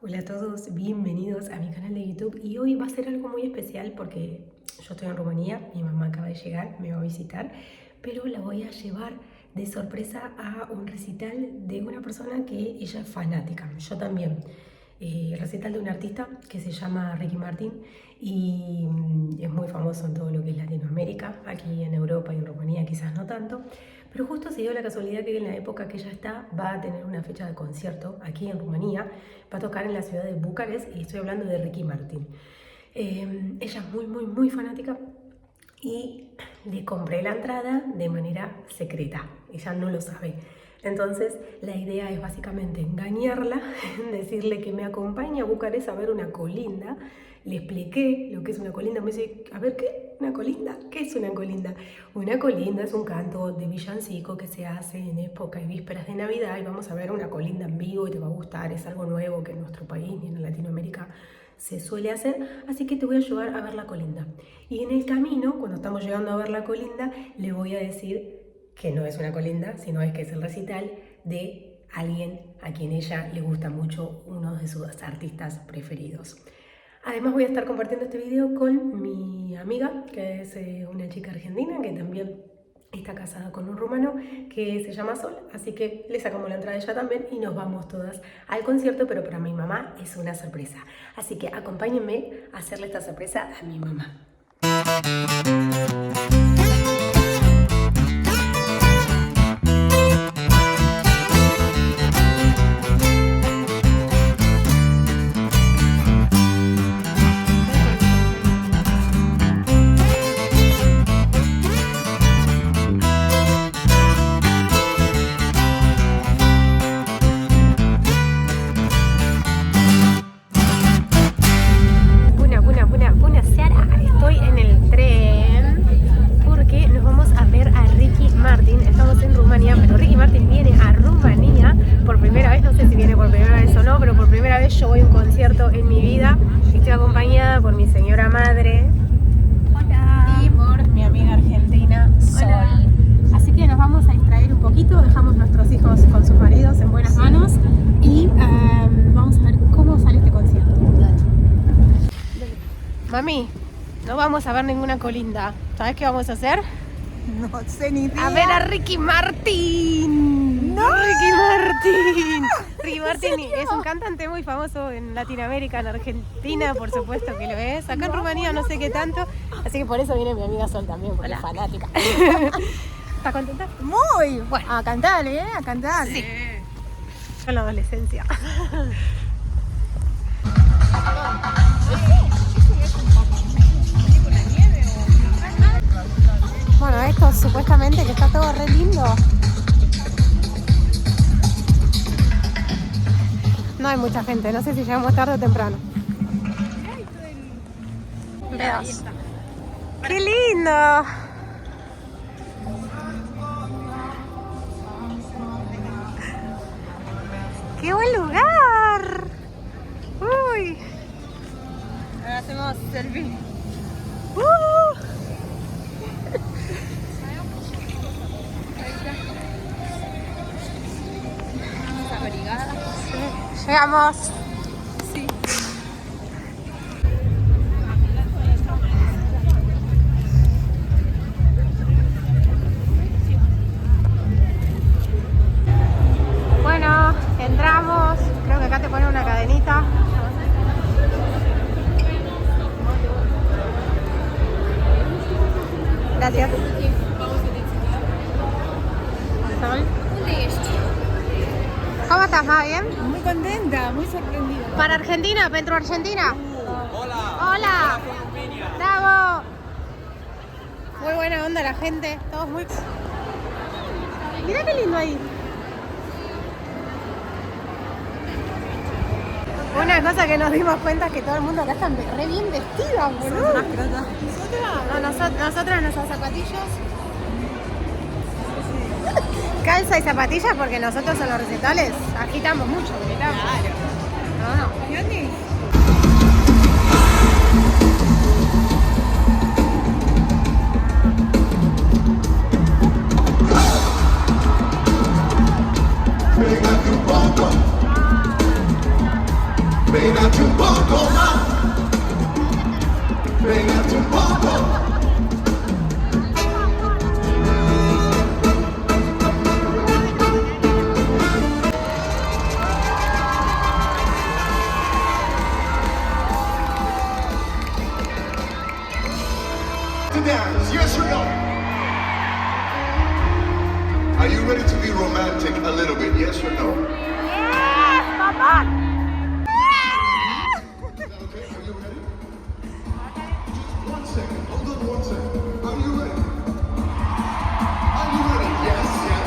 Hola a todos, bienvenidos a mi canal de YouTube y hoy va a ser algo muy especial porque yo estoy en Rumanía, mi mamá acaba de llegar, me va a visitar, pero la voy a llevar de sorpresa a un recital de una persona que ella es fanática, yo también. El recital de un artista que se llama Ricky Martin y es muy famoso en todo lo que es Latinoamérica, aquí en Europa y en Rumanía quizás no tanto, pero justo se dio la casualidad que en la época que ella está va a tener una fecha de concierto aquí en Rumanía, va a tocar en la ciudad de Bucarest y estoy hablando de Ricky Martin. Ella es muy fanática y le compré la entrada de manera secreta, ella no lo sabe. Entonces la idea es básicamente engañarla, decirle que me acompañe a Bucarest a ver una colinda. Le expliqué lo que es una colinda, me dice, a ver, ¿qué? ¿Una colinda? ¿Qué es una colinda? Una colinda es un canto de villancico que se hace en época y vísperas de Navidad y vamos a ver una colinda en vivo y te va a gustar, es algo nuevo que en nuestro país ni en Latinoamérica se suele hacer, así que te voy a llevar a ver la colinda. Y en el camino, cuando estamos llegando a ver la colinda, le voy a decir que no es una colinda, sino es que es el recital de alguien a quien ella le gusta mucho, uno de sus artistas preferidos. Además voy a estar compartiendo este video con mi amiga, que es una chica argentina, que también está casada con un rumano, que se llama Sol, así que le sacamos la entrada a ella también y nos vamos todas al concierto, pero para mi mamá es una sorpresa. Así que acompáñenme a hacerle esta sorpresa a mi mamá. Estoy en el tren porque nos vamos a ver a Ricky Martin. Estamos en Rumanía, pero Ricky Martin viene a Rumanía por primera vez. No sé si viene por primera vez o no, pero por primera vez yo voy a un concierto en mi vida. Estoy acompañada por mi señora madre. Hola. Y por mi amiga argentina, Sol. Hola. Así que nos vamos a distraer un poquito, dejamos nuestros hijos con sus maridos en buenas manos y vamos a ver cómo sale este concierto. Mami, no vamos a ver ninguna colinda. ¿Sabes qué vamos a hacer? No sé ni idea. A ver a Ricky Martin. ¡No! Ricky Martin. Ricky Martin es un cantante muy famoso en Latinoamérica, en Argentina, por supuesto que lo es. Acá en Rumanía no sé qué tanto. Así que por eso viene mi amiga Sol también, porque es fanática. ¿Estás contenta? Muy. Bueno, a cantarle, a cantar. Sí. Con la adolescencia. Bueno, esto supuestamente que está todo re lindo. No hay mucha gente, no sé si llegamos tarde o temprano. Veas. ¡Qué lindo! ¡Qué buen lugar! ¡Uy! Ahora hacemos selfie. Llegamos. Sí. Bueno, entramos. Creo que acá te ponen una cadenita. Gracias. ¿Cómo estás, Ma? ¿Bien? Muy contenta, muy sorprendida. ¿Para Argentina? ¿Pentru Argentina? Hola. ¡Hola! ¡Bravo! Muy buena onda la gente, todos muy... Mirá qué lindo ahí. Una cosa que nos dimos cuenta es que todo el mundo acá está re bien vestido, boludo. Nosotras nuestros zapatillos. Calza y zapatillas porque nosotros en los recitales agitamos mucho, gritamos. Claro. No. Pégate un poco más. Pégate un poco. To dance, yes or no? Are you ready to be romantic a little bit, yes or no? Yes, papá. Is that okay? Are you ready? Just 1 second. Hold on 1 second. Are you ready? Are you ready? Yes, yes.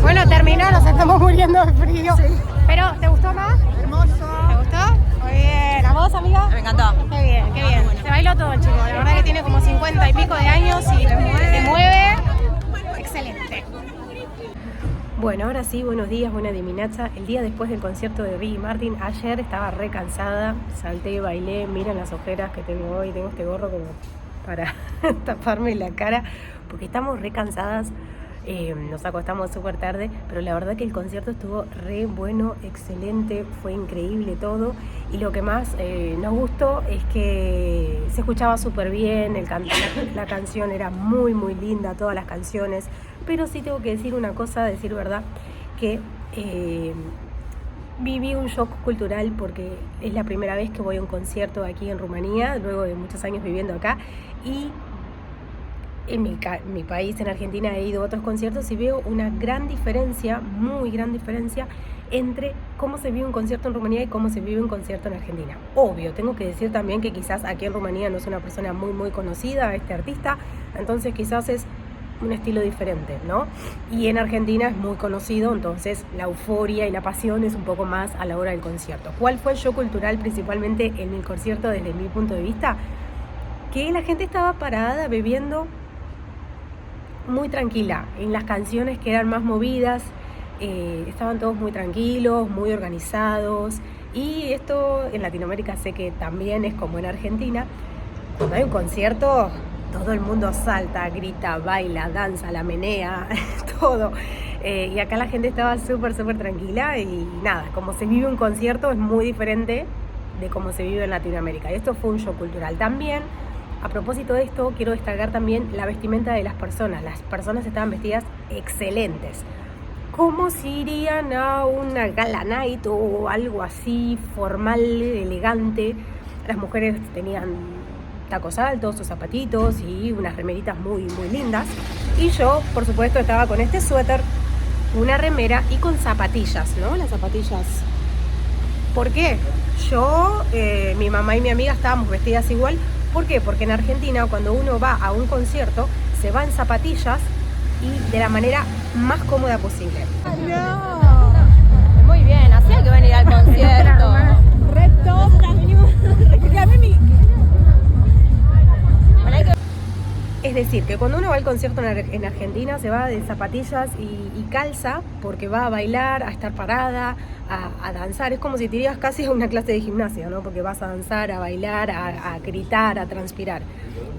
Bueno, terminó, nos estamos muriendo de frío. Pero, ¿te gustó más? Hermoso. ¿Te gustó? Muy bien. ¿A vos, amiga? Me encantó. Qué bien, qué bien. Se bailó todo el chico. La verdad que tiene como 50 y pico de años y se mueve. Excelente. Bueno, ahora sí, buenos días, buena diminacha. El día después del concierto de Ricky Martin, ayer estaba re cansada, salté, bailé, miren las ojeras que tengo hoy, tengo este gorro como para taparme la cara, porque estamos re cansadas, nos acostamos súper tarde, pero la verdad que el concierto estuvo re bueno, excelente, fue increíble todo, y lo que más nos gustó es que se escuchaba súper bien, la canción era muy muy linda, todas las canciones, pero sí tengo que decir una cosa, decir verdad, que viví un shock cultural porque es la primera vez que voy a un concierto aquí en Rumanía, luego de muchos años viviendo acá, y en mi país, en Argentina, he ido a otros conciertos y veo una gran diferencia, muy gran diferencia, entre cómo se vive un concierto en Rumanía y cómo se vive un concierto en Argentina. Obvio, tengo que decir también que quizás aquí en Rumanía no es una persona muy muy conocida, este artista, entonces quizás es un estilo diferente, ¿no? Y en Argentina es muy conocido, entonces la euforia y la pasión es un poco más a la hora del concierto. ¿Cuál fue el show cultural principalmente en el concierto desde mi punto de vista? Que la gente estaba parada bebiendo muy tranquila, en las canciones que eran más movidas, estaban todos muy tranquilos, muy organizados, y esto en Latinoamérica sé que también es como en Argentina. Cuando hay un concierto, todo el mundo salta, grita, baila, danza, la menea, todo, y acá la gente estaba súper tranquila, y nada, como se vive un concierto es muy diferente de cómo se vive en Latinoamérica, y esto fue un show cultural. También, a propósito de esto, quiero destacar también la vestimenta de las personas. Las personas estaban vestidas excelentes, como si irían a una gala night o algo así formal, elegante. Las mujeres tenían tacos altos, sus zapatitos y unas remeritas muy muy lindas. Y yo, por supuesto, estaba con este suéter, una remera y con zapatillas, ¿no? Las zapatillas. ¿Por qué? Yo, mi mamá y mi amiga estábamos vestidas igual. ¿Por qué? Porque en Argentina, cuando uno va a un concierto, se va en zapatillas y de la manera más cómoda posible. No. Muy bien, así hay que venir al concierto. Recto. Es decir, que cuando uno va al concierto en Argentina se va de zapatillas y calza, porque va a bailar, a estar parada, a danzar. Es como si te irías casi a una clase de gimnasia, ¿no? Porque vas a danzar, a bailar, a gritar, a transpirar.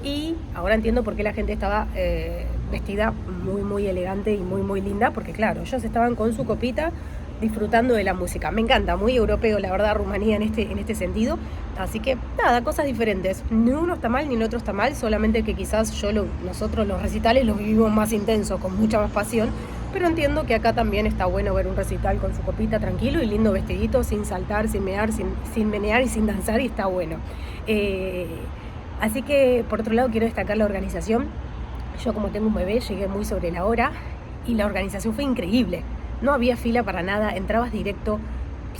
Y ahora entiendo por qué la gente estaba vestida muy muy elegante y muy muy linda, porque claro, ellos estaban con su copita disfrutando de la música. Me encanta, muy europeo la verdad Rumanía en este sentido, así que nada, cosas diferentes, ni uno está mal ni el otro está mal, solamente que quizás nosotros los recitales los vivimos más intensos, con mucha más pasión, pero entiendo que acá también está bueno ver un recital con su copita tranquilo y lindo vestidito, sin saltar, sin mear, sin menear y sin danzar, y está bueno. Así que por otro lado quiero destacar la organización. Yo, como tengo un bebé, llegué muy sobre la hora y la organización fue increíble. No había fila para nada, entrabas directo,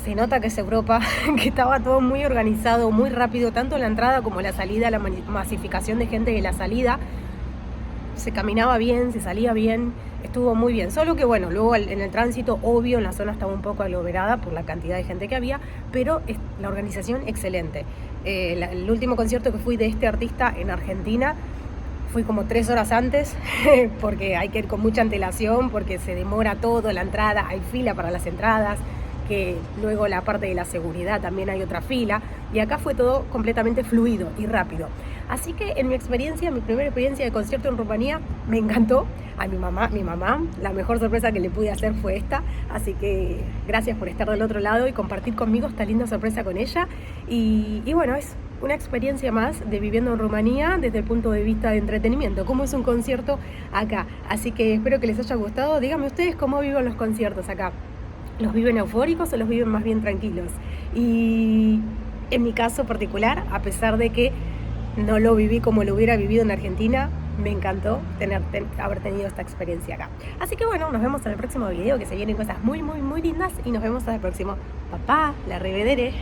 se nota que es Europa, que estaba todo muy organizado, muy rápido, tanto la entrada como la salida, la masificación de gente de la salida. Se caminaba bien, se salía bien, estuvo muy bien. Solo que bueno, luego en el tránsito, obvio, en la zona estaba un poco aglomerada por la cantidad de gente que había, pero la organización excelente. El último concierto que fui de este artista en Argentina, fui como 3 horas antes, porque hay que ir con mucha antelación, porque se demora todo, la entrada, hay fila para las entradas, que luego la parte de la seguridad también hay otra fila, y acá fue todo completamente fluido y rápido. Así que en mi experiencia, mi primera experiencia de concierto en Rumanía, me encantó. A mi mamá, la mejor sorpresa que le pude hacer fue esta, así que gracias por estar del otro lado y compartir conmigo esta linda sorpresa con ella. Y bueno, es una experiencia más de viviendo en Rumanía desde el punto de vista de entretenimiento, cómo es un concierto acá. Así que espero que les haya gustado. Díganme ustedes cómo viven los conciertos acá. ¿Los viven eufóricos o los viven más bien tranquilos? Y en mi caso particular, a pesar de que no lo viví como lo hubiera vivido en Argentina, me encantó haber tenido esta experiencia acá. Así que bueno, nos vemos en el próximo video, que se vienen cosas muy, muy, muy lindas, y nos vemos en el próximo. Papá, la revedere.